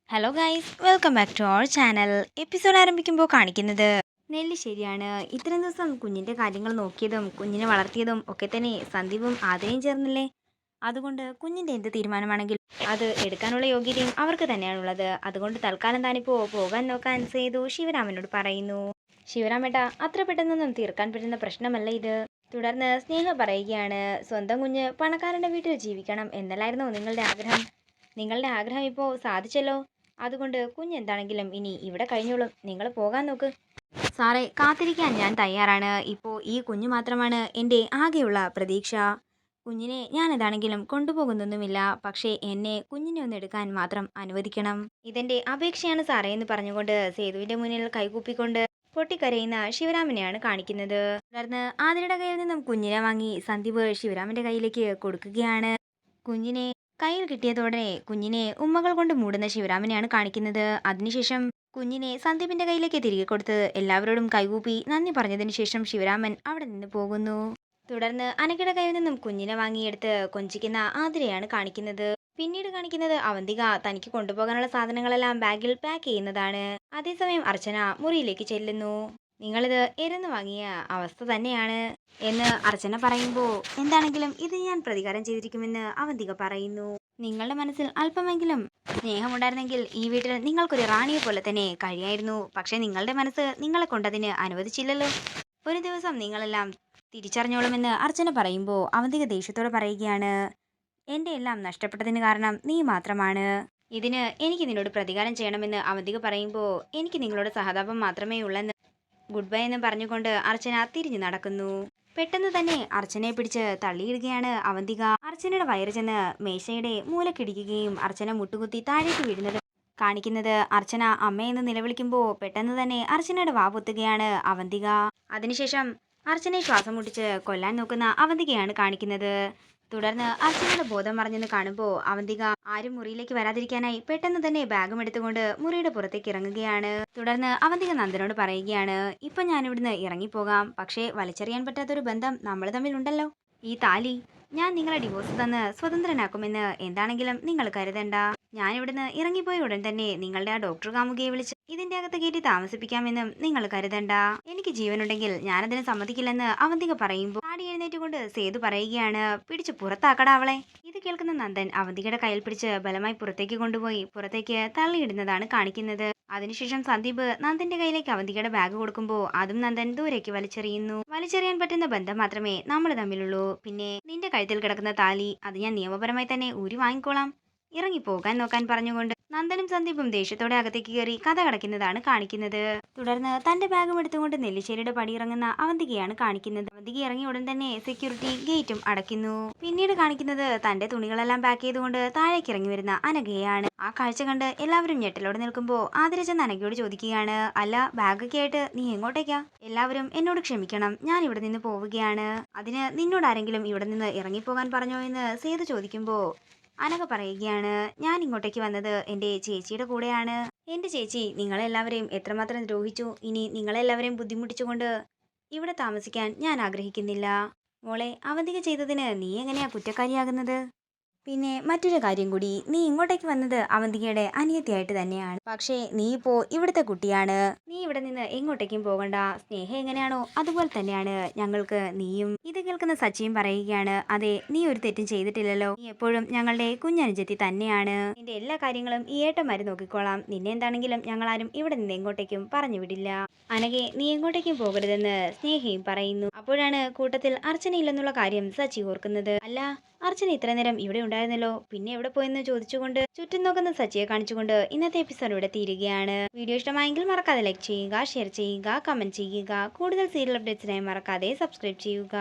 Hello guys, welcome back to our channel. Episode ആരംഭിക്കുമ്പോൾ കാണിക്കുന്നത് നെല്ലിശ്ശേരിയാണ്. ഇത്രയും ദിവസം കുഞ്ഞിൻ്റെ കാര്യങ്ങൾ നോക്കിയതും കുഞ്ഞിനെ വളർത്തിയതും ഒക്കെ തന്നെ സന്ദീപും ആതിരയും ചേർന്നില്ലേ. അതുകൊണ്ട് കുഞ്ഞിൻ്റെ എന്ത് തീരുമാനമാണെങ്കിലും അത് എടുക്കാനുള്ള യോഗ്യതയും അവർക്ക് തന്നെയാണുള്ളത്. അതുകൊണ്ട് തൽക്കാലം താനിപ്പോൾ പോകാൻ നോക്കാൻ സേതു ശിവരാമനോട് പറയുന്നു. ശിവരാമേട്ട, അത്ര പെട്ടെന്നൊന്നും തീർക്കാൻ പറ്റുന്ന പ്രശ്നമല്ല ഇത്. തുടർന്ന് സ്നേഹ പറയുകയാണ്, സ്വന്തം കുഞ്ഞ് പണക്കാരൻ്റെ വീട്ടിൽ ജീവിക്കണം എന്നല്ലായിരുന്നോ നിങ്ങളുടെ ആഗ്രഹം? നിങ്ങളുടെ ആഗ്രഹം ഇപ്പോൾ സാധിച്ചല്ലോ. അതുകൊണ്ട് കുഞ്ഞെന്താണെങ്കിലും ഇനി ഇവിടെ കഴിഞ്ഞോളും. നിങ്ങൾ പോകാൻ നോക്ക്. സാറേ, കാത്തിരിക്കാൻ ഞാൻ തയ്യാറാണ്. ഇപ്പോൾ ഈ കുഞ്ഞു മാത്രമാണ് എൻ്റെ ആകെയുള്ള പ്രതീക്ഷ. കുഞ്ഞിനെ ഞാൻ എന്താണെങ്കിലും കൊണ്ടുപോകുന്നൊന്നുമില്ല. പക്ഷേ എന്നെ കുഞ്ഞിനെ ഒന്ന് എടുക്കാൻ മാത്രം അനുവദിക്കണം. ഇതെൻ്റെ അപേക്ഷയാണ് സാറേ എന്ന് പറഞ്ഞുകൊണ്ട് സേതുവിൻ്റെ മുന്നിൽ കൈകൂപ്പിക്കൊണ്ട് പൊട്ടിക്കരയുന്ന ശിവരാമനെയാണ് കാണിക്കുന്നത്. തുടർന്ന് ആതിരയുടെ കയ്യിൽ നിന്നും കുഞ്ഞിനെ വാങ്ങി സന്ദീപ് ശിവരാമൻ്റെ കയ്യിലേക്ക് കൊടുക്കുകയാണ്. കുഞ്ഞിനെ കയ്യിൽ കിട്ടിയതോടെ കുഞ്ഞിനെ ഉമ്മകൾ കൊണ്ട് മൂടുന്ന ശിവരാമനെയാണ് കാണിക്കുന്നത്. അതിനുശേഷം കുഞ്ഞിനെ സന്ദീപിന്റെ കയ്യിലേക്ക് തിരികെ കൊടുത്ത് എല്ലാവരോടും കൈകൂപ്പി നന്ദി പറഞ്ഞതിന് ശേഷം ശിവരാമൻ അവിടെ നിന്ന് പോകുന്നു. തുടർന്ന് അനഘയുടെ കയ്യിൽ നിന്നും കുഞ്ഞിനെ വാങ്ങിയെടുത്ത് കൊഞ്ചിക്കുന്ന ആതിരയാണ് കാണിക്കുന്നത്. പിന്നീട് കാണിക്കുന്നത് അവന്തിക തനിക്ക് കൊണ്ടുപോകാനുള്ള സാധനങ്ങളെല്ലാം ബാഗിൽ പാക്ക് ചെയ്യുന്നതാണ്. അതേസമയം അർച്ചന മുറിയിലേക്ക് ചെല്ലുന്നു. നിങ്ങളിത് എരന്ന് വാങ്ങിയ അവസ്ഥ തന്നെയാണ് എന്ന് അർച്ചന പറയുമ്പോൾ, എന്താണെങ്കിലും ഇത് ഞാൻ പ്രതികാരം ചെയ്തിരിക്കുമെന്ന് അവന്തിക പറയുന്നു. നിങ്ങളുടെ മനസ്സിൽ അല്പമെങ്കിലും സ്നേഹമുണ്ടായിരുന്നെങ്കിൽ ഈ വീട്ടിൽ നിങ്ങൾക്കൊരു റാണിയെ പോലെ തന്നെ കഴിയായിരുന്നു. പക്ഷെ നിങ്ങളുടെ മനസ്സ് നിങ്ങളെ കൊണ്ടതിന് അനുവദിച്ചില്ലല്ലോ. ഒരു ദിവസം നിങ്ങളെല്ലാം തിരിച്ചറിഞ്ഞോളുമെന്ന് അർച്ചന പറയുമ്പോൾ അവന്തിക ദേഷ്യത്തോടെ പറയുകയാണ്, എൻ്റെ എല്ലാം നഷ്ടപ്പെട്ടതിന് കാരണം നീ മാത്രമാണ്. ഇതിന് എനിക്ക് നിന്നോട് പ്രതികാരം ചെയ്യണമെന്ന് അവന്തിക പറയുമ്പോൾ, എനിക്ക് നിങ്ങളോട് സഹതാപം മാത്രമേ ഉള്ളെന്ന് ഗുഡ് ബൈ എന്ന് പറഞ്ഞുകൊണ്ട് അർച്ചന തിരിഞ്ഞു നടക്കുന്നു. പെട്ടെന്ന് തന്നെ അർച്ചനയെ പിടിച്ച് തള്ളിയിടുകയാണ് അവന്തിക. അർച്ചനയുടെ വയറ് ചെന്ന് മേശയുടെ മൂലക്കിടിക്കുകയും അർച്ചന മുട്ടുകുത്തി താഴേക്ക് വീഴുന്നത് കാണിക്കുന്നത്. അർച്ചന അമ്മയെന്ന് നിലവിളിക്കുമ്പോൾ പെട്ടെന്ന് തന്നെ അർച്ചനയുടെ വാ പൊത്തുകയാണ് അവന്തിക. അതിനുശേഷം അർച്ചനയെ ശ്വാസം മുട്ടിച്ച് കൊല്ലാൻ നോക്കുന്ന അവന്തികയാണ് കാണിക്കുന്നത്. തുടർന്ന് അർച്ചനയുടെ ബോധം മറിഞ്ഞെന്ന് കാണുമ്പോൾ അവന്തിക ആരും മുറിയിലേക്ക് വരാതിരിക്കാനായി പെട്ടെന്ന് തന്നെ ബാഗും എടുത്തുകൊണ്ട് മുറിയുടെ പുറത്തേക്ക് ഇറങ്ങുകയാണ്. തുടർന്ന് അവന്തിക നന്ദനോട് പറയുകയാണ്, ഇപ്പൊ ഞാനിവിടുന്ന് ഇറങ്ങിപ്പോകാം. പക്ഷേ വലിച്ചെറിയാൻ പറ്റാത്തൊരു ബന്ധം നമ്മൾ തമ്മിലുണ്ടല്ലോ. ഈ താലി ഞാൻ നിങ്ങളെ ഡിവോഴ്സ് തന്ന് സ്വതന്ത്രനാക്കുമെന്ന് എന്താണെങ്കിലും നിങ്ങൾ കരുതണ്ട. ഞാനിവിടുന്ന് ഇറങ്ങിപ്പോയ ഉടൻ തന്നെ നിങ്ങളുടെ ആ ഡോക്ടർ കാമുകിയെ വിളിച്ച് ഇതിന്റെ അകത്ത് കയറ്റി താമസിപ്പിക്കാമെന്നും നിങ്ങൾ കരുതണ്ട. എനിക്ക് ജീവനുണ്ടെങ്കിൽ ഞാനതിന് സമ്മതിക്കില്ലെന്ന് അവന്തിക പറയുമ്പോൾ ആടി എഴുന്നേറ്റുകൊണ്ട് സേതു പറയുകയാണ്, പിടിച്ച് പുറത്താക്കടാ അവളെ. ഇത് കേൾക്കുന്ന നന്ദൻ അവന്തികയുടെ കയ്യിൽ പിടിച്ച് ബലമായി പുറത്തേക്ക് കൊണ്ടുപോയി പുറത്തേക്ക് തള്ളിയിടുന്നതാണ് കാണിക്കുന്നത്. അതിനുശേഷം സന്ദീപ് നന്ദന്റെ കയ്യിലേക്ക് അവന്തികയുടെ ബാഗ് കൊടുക്കുമ്പോൾ അതും നന്ദൻ ദൂരേക്ക് വലിച്ചെറിയുന്നു. വലിച്ചെറിയാൻ പറ്റുന്ന ബന്ധം മാത്രമേ നമ്മൾ തമ്മിലുള്ളൂ. പിന്നെ നിന്റെ കഴുത്തിൽ കിടക്കുന്ന താലി അത് ഞാൻ നിയമപരമായി തന്നെ ഊരി വാങ്ങിക്കോളാം. ഇറങ്ങിപ്പോകാൻ നോക്കാൻ പറഞ്ഞുകൊണ്ട് നന്ദനും സന്ദീപും ദേഷ്യത്തോടെ അകത്തേക്ക് കയറി കഥ കടക്കുന്നതാണ് കാണിക്കുന്നത്. തുടർന്ന് തന്റെ ബാഗും എടുത്തുകൊണ്ട് നെല്ലിശ്ശേരിയുടെ പടിയിറങ്ങുന്ന അവന്തികയാണ് കാണിക്കുന്നത്. അവന്തിക ഇറങ്ങിയ ഉടൻ തന്നെ സെക്യൂരിറ്റി ഗേറ്റും അടയ്ക്കുന്നു. പിന്നീട് കാണിക്കുന്നത് തന്റെ തുണികളെല്ലാം പാക്ക് ചെയ്തുകൊണ്ട് താഴേക്ക് ഇറങ്ങി വരുന്ന അനഘയാണ്. ആ കാഴ്ച കണ്ട് എല്ലാവരും ഞെട്ടലോടെ നിൽക്കുമ്പോൾ ആതിര ചെന്ന് അനഘയോട് ചോദിക്കുകയാണ്, അല്ല ബാഗൊക്കെ ആയിട്ട് നീ എങ്ങോട്ടേക്കാ? എല്ലാവരും എന്നോട് ക്ഷമിക്കണം, ഞാൻ ഇവിടെ നിന്ന് പോവുകയാണ്. അതിന് നിന്നോട് ആരെങ്കിലും ഇവിടെ നിന്ന് ഇറങ്ങിപ്പോകാൻ പറഞ്ഞോ എന്ന് സേതു ചോദിക്കുമ്പോൾ അനഘ പറയുകയാണ്, ഞാൻ ഇങ്ങോട്ടേക്ക് വന്നത് എൻ്റെ ചേച്ചിയുടെ കൂടെയാണ്. എൻ്റെ ചേച്ചി നിങ്ങളെല്ലാവരെയും എത്രമാത്രം ദ്രോഹിച്ചു. ഇനി നിങ്ങളെല്ലാവരെയും ബുദ്ധിമുട്ടിച്ചുകൊണ്ട് ഇവിടെ താമസിക്കാൻ ഞാൻ ആഗ്രഹിക്കുന്നില്ല. മോളെ, അവന്തിക ചെയ്തതിന് നീ എങ്ങനെയാ കുറ്റക്കാരിയാകുന്നത്? പിന്നെ മറ്റൊരു കാര്യം കൂടി, നീ ഇങ്ങോട്ടേക്ക് വന്നത് അവന്തികയുടെ അനിയത്തിയായിട്ട് തന്നെയാണ്. പക്ഷേ നീ ഇപ്പോൾ ഇവിടുത്തെ കുട്ടിയാണ്. നീ ഇവിടെ നിന്ന് എങ്ങോട്ടേക്കും പോകണ്ട. സ്നേഹം എങ്ങനെയാണോ അതുപോലെ തന്നെയാണ് ഞങ്ങൾക്ക് നീയും. ഇത് കേൾക്കുന്ന സച്ചിയും പറയുകയാണ്, അതെ, നീ ഒരു തെറ്റും ചെയ്തിട്ടില്ലല്ലോ. നീ എപ്പോഴും ഞങ്ങളുടെ കുഞ്ഞനുജത്തി തന്നെയാണ്. നിന്റെ എല്ലാ കാര്യങ്ങളും ഈ ഏട്ടന്മാര് നോക്കിക്കോളാം. നിന്നെ എന്താണെങ്കിലും ഞങ്ങളാരും ഇവിടെ നിന്ന് എങ്ങോട്ടേക്കും പറഞ്ഞു വിടില്ല. അനഘെ, നീ എങ്ങോട്ടേക്കും പോകരുതെന്ന് സ്നേഹയും പറയുന്നു. അപ്പോഴാണ് കൂട്ടത്തിൽ അർച്ചനയില്ലെന്നുള്ള കാര്യം സച്ചി ഓർക്കുന്നത്. അല്ല, അർച്ചന ഇത്ര നേരം ഇവിടെ ഉണ്ടായിരുന്നല്ലോ, പിന്നെ എവിടെ പോയെന്ന് ചോദിച്ചുകൊണ്ട് ചുറ്റും നോക്കുന്ന സച്ചിയെ കാണിച്ചുകൊണ്ട് ഇന്നത്തെ എപ്പിസോഡ് ഇവിടെ തീരുകയാണ്. വീഡിയോ ഇഷ്ടമായെങ്കിൽ മറക്കാതെ ലൈക്ക് ചെയ്യുക, ഷെയർ ചെയ്യുക, കമന്റ് ചെയ്യുക. കൂടുതൽ സീരിയൽ അപ്ഡേറ്റ്സിനായി മറക്കാതെ സബ്സ്ക്രൈബ് ചെയ്യുക.